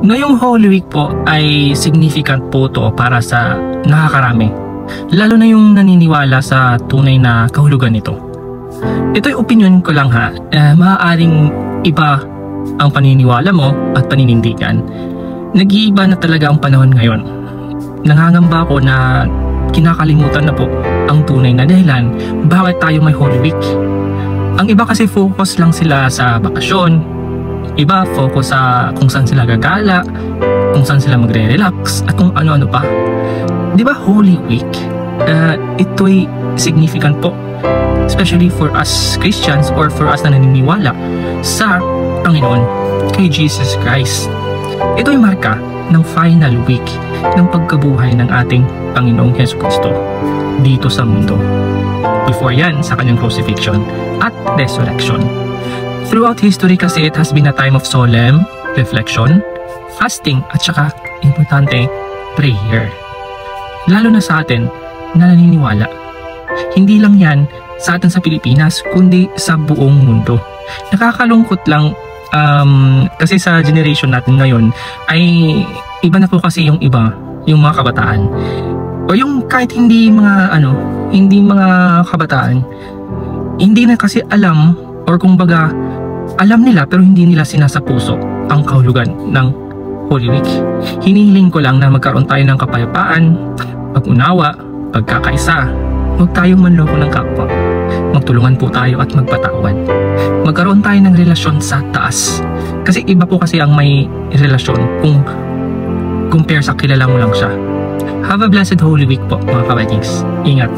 Ngayong Holy Week po ay significant po to para sa nakakarami, lalo na yung naniniwala sa tunay na kahulugan nito. Ito'y opinion ko lang ha, maaaring iba ang paniniwala mo at paninindigan. Nag-iiba na talaga ang panahon ngayon. Nangangamba ako na kinakalimutan na po ang tunay na dahilan bakit tayo may Holy Week. Ang iba kasi focus lang sila sa bakasyon, iba focus sa kung saan sila gagala, kung saan sila magre-relax at kung ano-ano pa. Di ba Holy Week? Ito'y significant po, especially for us Christians or for us na naniniwala sa Panginoon, kay Jesus Christ. Ito'y marka ng final week ng pagkabuhay ng ating Panginoong Hesus Kristo dito sa mundo. Before yan sa kanyang crucifixion at resurrection. Throughout history kasi it has been a time of solemn reflection, fasting at saka importante, prayer. Lalo na sa atin na naniniwala. Hindi lang yan sa atin sa Pilipinas kundi sa buong mundo. Nakakalungkot lang kasi sa generation natin ngayon ay iba na po kasi yung iba, yung mga kabataan. O yung kahit hindi mga kabataan, hindi na kasi alam or kumbaga alam nila pero hindi nila sinasapuso ang kahulugan ng Holy Week. Hinihiling ko lang na magkaroon tayo ng kapayapaan, pag-unawa, pagkakaisa. Huwag tayong manloko ng kapwa. Magtulungan po tayo at magpatawad. Magkaroon tayo ng relasyon sa taas. Kasi iba po kasi ang may relasyon kung compare sa kilala mo lang siya. Have a blessed Holy Week po mga kabatis. Ingat.